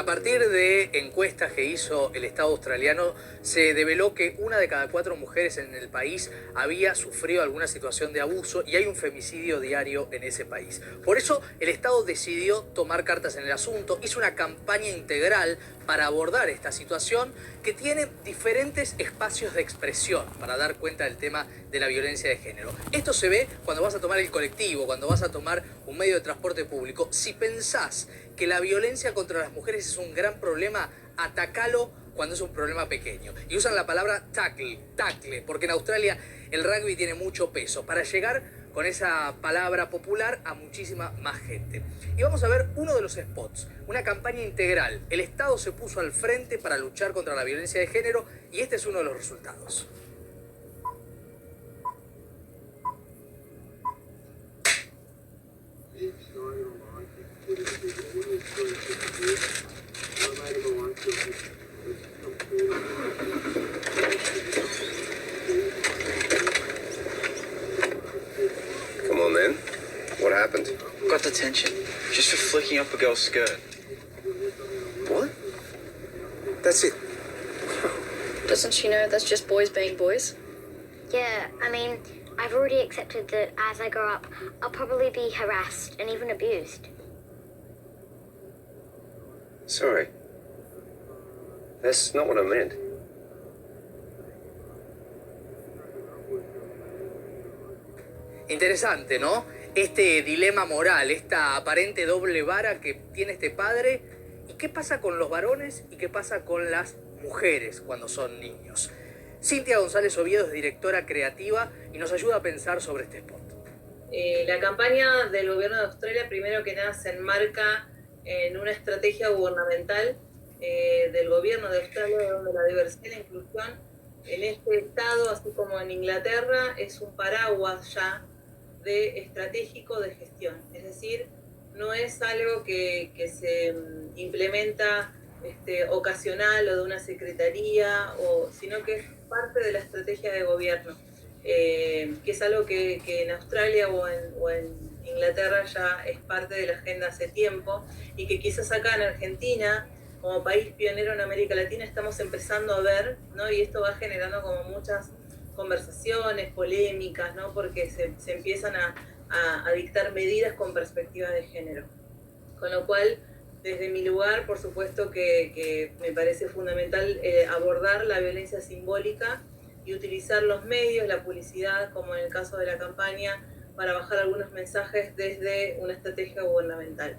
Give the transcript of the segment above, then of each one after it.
partir de encuestas que hizo el Estado australiano, se develó que 1 de cada 4 mujeres en el país había sufrido alguna situación de abuso y hay un femicidio diario en ese país. Por eso el Estado decidió tomar cartas en el asunto, hizo una campaña integral para abordar esta situación que tiene diferentes espacios de expresión para dar cuenta del tema de la violencia de género. Esto se ve cuando vas a tomar el colectivo, cuando vas a tomar un medio de transporte público. Si pensás que la violencia contra las mujeres es un gran problema, atacalo cuando es un problema pequeño. Y usan la palabra tackle, porque en Australia el rugby tiene mucho peso para llegar con esa palabra popular a muchísima más gente. Y vamos a ver uno de los spots, una campaña integral. El Estado se puso al frente para luchar contra la violencia de género y este es uno de los resultados. Come on then. What happened? Got detention. Just for flicking up a girl's skirt. What? That's it. Doesn't she know that's just boys being boys? Yeah, I mean, I've already accepted that as I grow up, I'll probably be harassed and even abused. Sorry. That's not what I meant. Interesante, ¿no? Este dilema moral, esta aparente doble vara que tiene este padre. ¿Y qué pasa con los varones y qué pasa con las mujeres cuando son niños? Cintia González Oviedo es directora creativa y nos ayuda a pensar sobre este spot. La campaña del gobierno de Australia, primero que nada, se enmarca en una estrategia gubernamental del gobierno de Australia, donde la diversidad y la inclusión en este estado, así como en Inglaterra, es un paraguas ya estratégico de gestión. Es decir, no es algo que se implementa ocasional o de una secretaría, sino que es parte de la estrategia de gobierno, que es algo que en Australia o en Inglaterra ya es parte de la agenda hace tiempo, y que quizás acá en Argentina, como país pionero en América Latina, estamos empezando a ver, ¿no? Y esto va generando como muchas conversaciones, polémicas, ¿no? Porque se empiezan a dictar medidas con perspectiva de género. Con lo cual, desde mi lugar, por supuesto que me parece fundamental abordar la violencia simbólica y utilizar los medios, la publicidad, como en el caso de la campaña, para bajar algunos mensajes desde una estrategia gubernamental.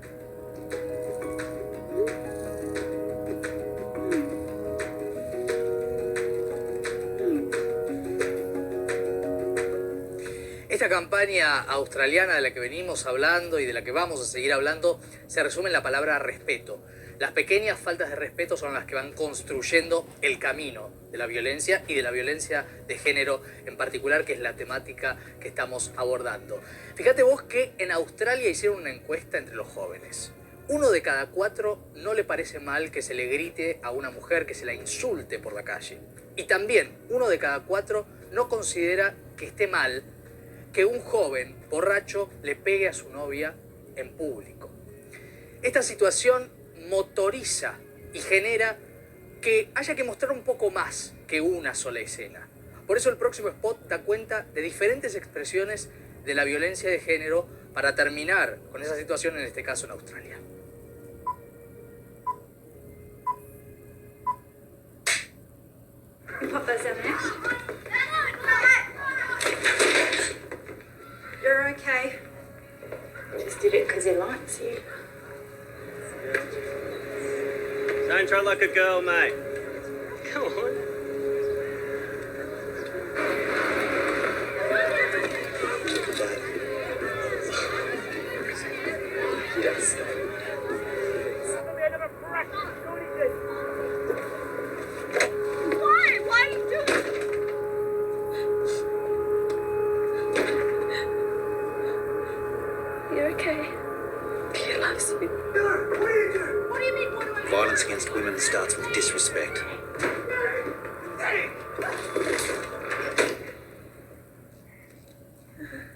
Esta campaña australiana de la que venimos hablando y de la que vamos a seguir hablando se resume en la palabra respeto. Las pequeñas faltas de respeto son las que van construyendo el camino de la violencia y de la violencia de género en particular, que es la temática que estamos abordando. Fíjate vos que en Australia hicieron una encuesta entre los jóvenes. 1 de cada 4 no le parece mal que se le grite a una mujer, que se la insulte por la calle. Y también 1 de cada 4 no considera que esté mal que un joven borracho le pegue a su novia en público. Esta situación motoriza y genera que haya que mostrar un poco más que una sola escena. Por eso el próximo spot da cuenta de diferentes expresiones de la violencia de género para terminar con esa situación, en este caso en Australia. Pop those down there. You're okay. Just did it because he likes you. Don't try like a girl, mate. Come on. Yes. Why are you doing it? You're okay. He loves you. What do you mean, what do I do? Violence against women starts with disrespect.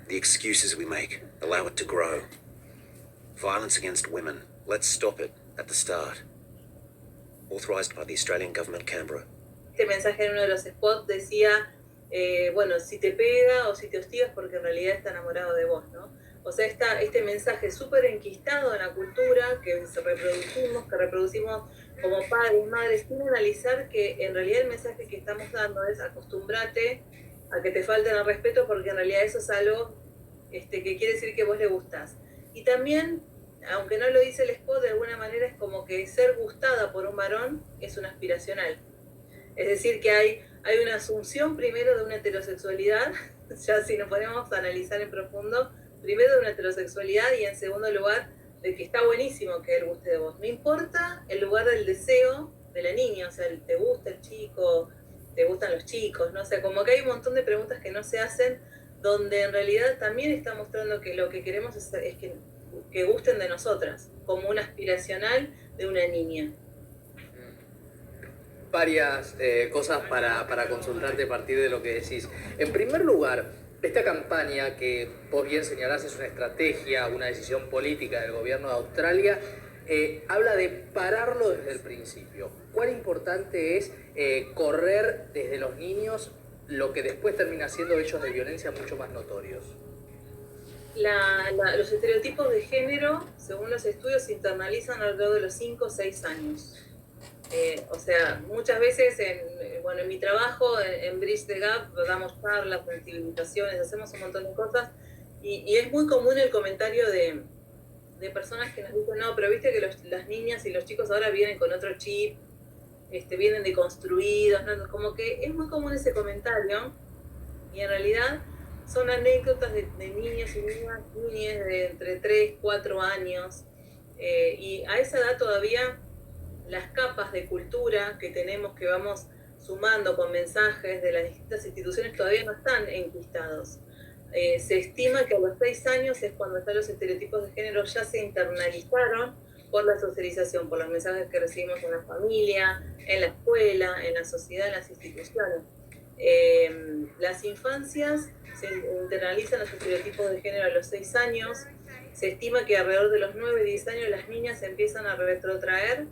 The excuses we make allow it to grow. Violence against women, let's stop it at the start. authorised by the Australian Government, Canberra. Este mensaje en uno de los spots decía, bueno, si te pega o si te hostigas porque en realidad está enamorado de vos, ¿no? O sea, este mensaje súper enquistado en la cultura que reproducimos como padres, madres, sin analizar que en realidad el mensaje que estamos dando es acostúmbrate a que te falten el respeto porque en realidad eso es algo que quiere decir que vos le gustás. Y también, aunque no lo dice el spot, de alguna manera es como que ser gustada por un varón es un aspiracional. Es decir, que hay una asunción primero de una heterosexualidad, ya si nos ponemos a analizar en profundo, primero de una heterosexualidad y en segundo lugar de que está buenísimo que él guste de vos. No importa el lugar del deseo de la niña, o sea, te gusta el chico, te gustan los chicos, ¿no? O sea, como que hay un montón de preguntas que no se hacen, donde en realidad también está mostrando que lo que queremos es que gusten de nosotras, como un aspiracional de una niña. Varias cosas para consultarte a partir de lo que decís. En primer lugar, esta campaña que vos bien señalás es una estrategia, una decisión política del gobierno de Australia, habla de pararlo desde el principio. ¿Cuán importante es correr desde los niños lo que después termina siendo hechos de violencia mucho más notorios? Los estereotipos de género, según los estudios, se internalizan alrededor de los 5 o 6 años. O sea, muchas veces en mi trabajo, en Bridge the Gap, damos charlas, sensibilizaciones, hacemos un montón de cosas y es muy común el comentario de personas que nos dicen, no, pero viste que las niñas y los chicos ahora vienen con otro chip, vienen deconstruidos, ¿no? Como que es muy común ese comentario y en realidad son anécdotas de niños y niñas de entre 3, 4 años y a esa edad todavía las capas de cultura que tenemos, que vamos sumando con mensajes de las distintas instituciones, todavía no están enquistados. Se estima que a los 6 años es cuando están los estereotipos de género ya se internalizaron por la socialización, por los mensajes que recibimos en la familia, en la escuela, en la sociedad, en las instituciones. Las infancias se internalizan los estereotipos de género a los 6 años. Se estima que alrededor de los 9-10 años las niñas empiezan a retrotraer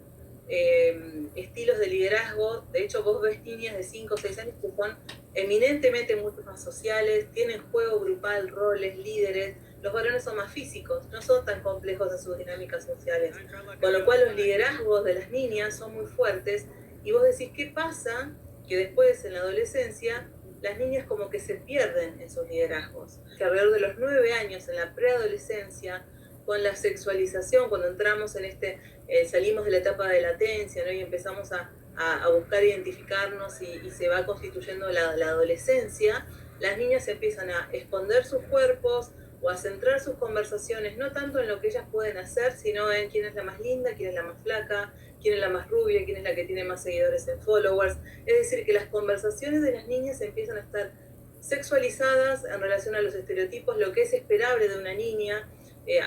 estilos de liderazgo. De hecho, vos ves niñas de 5 o 6 años que son eminentemente mucho más sociales, tienen juego grupal, roles, líderes. Los varones son más físicos, no son tan complejos en sus dinámicas sociales, con lo cual los liderazgos de las niñas son muy fuertes y vos decís, ¿qué pasa? Que después en la adolescencia las niñas como que se pierden en sus liderazgos, que alrededor de los 9 años en la preadolescencia, con la sexualización, cuando entramos en salimos de la etapa de latencia, ¿no? Y empezamos a buscar identificarnos y se va constituyendo la adolescencia, las niñas empiezan a esconder sus cuerpos o a centrar sus conversaciones no tanto en lo que ellas pueden hacer, sino en quién es la más linda, quién es la más flaca, quién es la más rubia, quién es la que tiene más seguidores en followers. Es decir, que las conversaciones de las niñas empiezan a estar sexualizadas en relación a los estereotipos, lo que es esperable de una niña.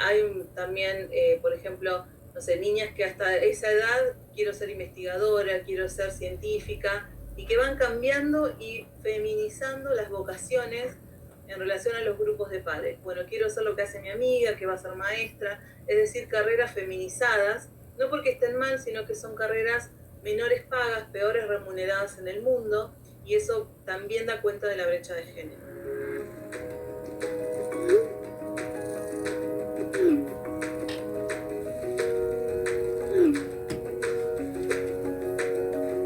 Hay también, por ejemplo, no sé, niñas que hasta esa edad quiero ser investigadora, quiero ser científica, y que van cambiando y feminizando las vocaciones en relación a los grupos de padres. Bueno, quiero hacer lo que hace mi amiga, que va a ser maestra, es decir, carreras feminizadas, no porque estén mal, sino que son carreras menores pagas, peores remuneradas en el mundo, y eso también da cuenta de la brecha de género.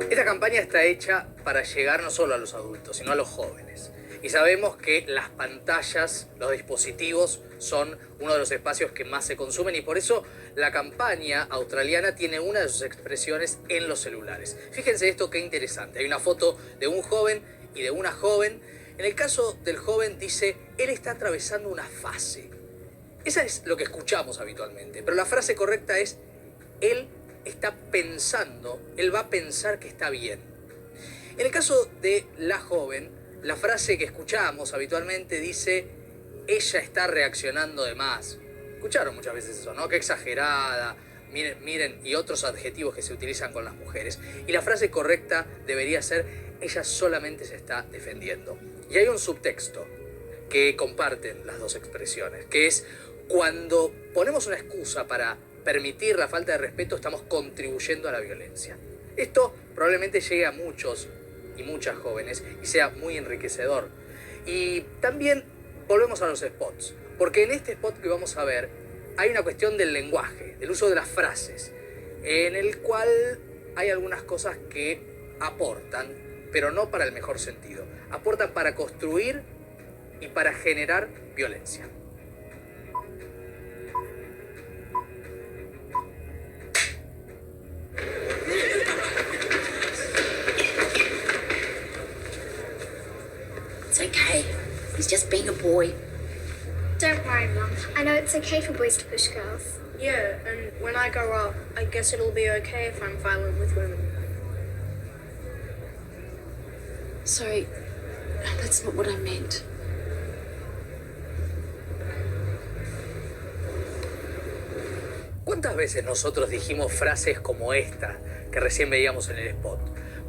Esta campaña está hecha para llegar no solo a los adultos, sino a los jóvenes. Y sabemos que las pantallas, los dispositivos, son uno de los espacios que más se consumen y por eso la campaña australiana tiene una de sus expresiones en los celulares. Fíjense esto, qué interesante. Hay una foto de un joven y de una joven. En el caso del joven dice, él está atravesando una fase. Esa es lo que escuchamos habitualmente, pero la frase correcta es, él está pensando, él va a pensar que está bien. En el caso de la joven, la frase que escuchamos habitualmente dice, ella está reaccionando de más. Escucharon muchas veces eso, ¿no? Qué exagerada, miren, y otros adjetivos que se utilizan con las mujeres. Y la frase correcta debería ser, ella solamente se está defendiendo. Y hay un subtexto que comparten las dos expresiones, que es cuando ponemos una excusa para permitir la falta de respeto, estamos contribuyendo a la violencia. Esto probablemente llegue a muchos y muchas jóvenes y sea muy enriquecedor. Y también volvemos a los spots, porque en este spot que vamos a ver hay una cuestión del lenguaje, del uso de las frases, en el cual hay algunas cosas que aportan, pero no para el mejor sentido. Aportan para construir y para generar violencia. It's okay. He's just being a boy. Don't worry, Mum. I know it's okay for boys to push girls. Yeah, and when I grow up, I guess it'll be okay if I'm violent with women. Sorry, that's not what I meant. ¿Cuántas veces nosotros dijimos frases como esta que recién veíamos en el spot?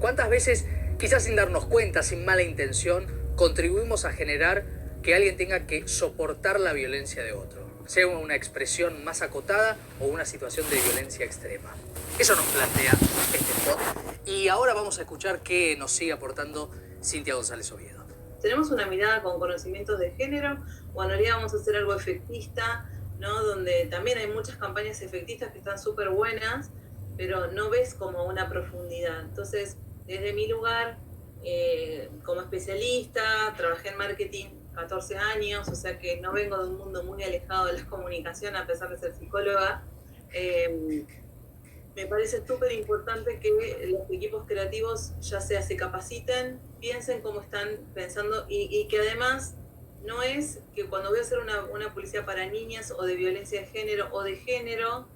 ¿Cuántas veces, quizás sin darnos cuenta, sin mala intención, contribuimos a generar que alguien tenga que soportar la violencia de otro? Sea una expresión más acotada o una situación de violencia extrema. Eso nos plantea este spot. Y ahora vamos a escuchar qué nos sigue aportando Cintia González Oviedo. Tenemos una mirada con conocimientos de género, o en realidad vamos a hacer algo efectista, ¿no? Donde también hay muchas campañas efectistas que están súper buenas, pero no ves como una profundidad. Entonces, desde mi lugar, como especialista, trabajé en marketing 14 años, o sea que no vengo de un mundo muy alejado de la comunicación, a pesar de ser psicóloga. Me parece súper importante que los equipos creativos ya sea se capaciten, piensen cómo están pensando y que además no es que cuando voy a hacer una publicidad para niñas o de violencia de género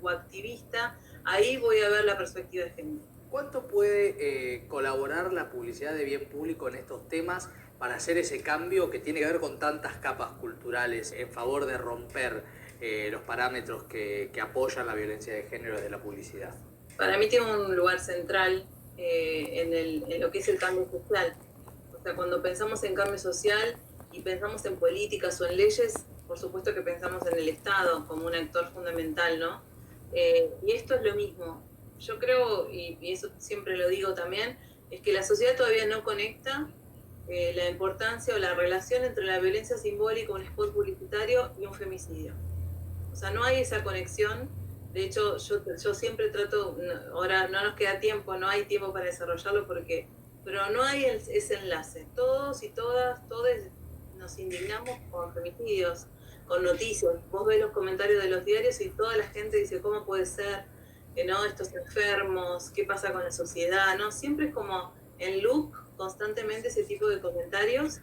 o activista, ahí voy a ver la perspectiva de género. ¿Cuánto puede colaborar la publicidad de bien público en estos temas para hacer ese cambio que tiene que ver con tantas capas culturales en favor de romper los parámetros que apoyan la violencia de género desde la publicidad? Para mí tiene un lugar central en lo que es el cambio social. O sea, cuando pensamos en cambio social y pensamos en políticas o en leyes, por supuesto que pensamos en el Estado como un actor fundamental, ¿no? Y esto es lo mismo. Yo creo, y eso siempre lo digo también, es que la sociedad todavía no conecta la importancia o la relación entre la violencia simbólica, un spot publicitario y un femicidio. O sea, no hay esa conexión. De hecho, yo siempre trato, ahora no nos queda tiempo, no hay tiempo para desarrollarlo pero no hay ese enlace. Todos y todas nos indignamos con femicidios, con noticias. Vos ves los comentarios de los diarios y toda la gente dice, ¿cómo puede ser? ¿No? Estos enfermos, ¿qué pasa con la sociedad? ¿No? Siempre es como en loop constantemente ese tipo de comentarios,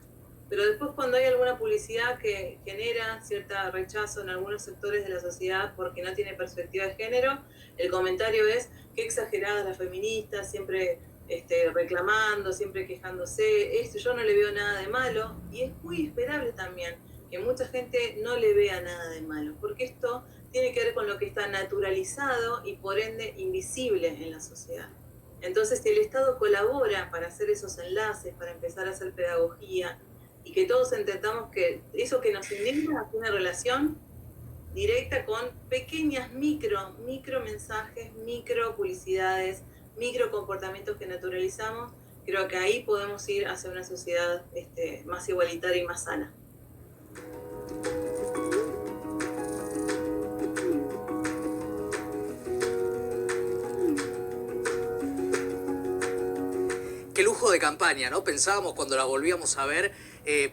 pero después cuando hay alguna publicidad que genera cierto rechazo en algunos sectores de la sociedad porque no tiene perspectiva de género, el comentario es qué exageradas las feministas, siempre reclamando, siempre quejándose, yo no le veo nada de malo, y es muy esperable también que mucha gente no le vea nada de malo, porque esto tiene que ver con lo que está naturalizado y por ende invisible en la sociedad. Entonces, si el Estado colabora para hacer esos enlaces, para empezar a hacer pedagogía, y que todos entendamos que eso que nos indigna es una relación directa con pequeñas micro mensajes, micro publicidades, micro comportamientos que naturalizamos, creo que ahí podemos ir hacia una sociedad más igualitaria y más sana. Qué lujo de campaña, ¿no? Pensábamos cuando la volvíamos a ver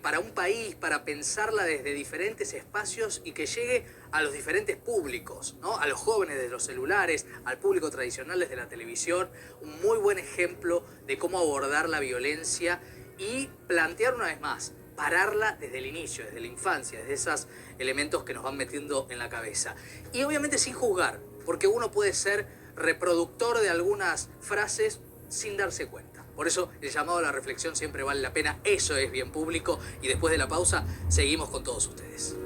para un país, para pensarla desde diferentes espacios y que llegue a los diferentes públicos, ¿no? A los jóvenes desde los celulares, al público tradicional desde la televisión. Un muy buen ejemplo de cómo abordar la violencia y plantear una vez más, pararla desde el inicio, desde la infancia, desde esos elementos que nos van metiendo en la cabeza. Y obviamente sin juzgar, porque uno puede ser reproductor de algunas frases sin darse cuenta. Por eso el llamado a la reflexión siempre vale la pena. Eso es bien público. Y después de la pausa seguimos con todos ustedes.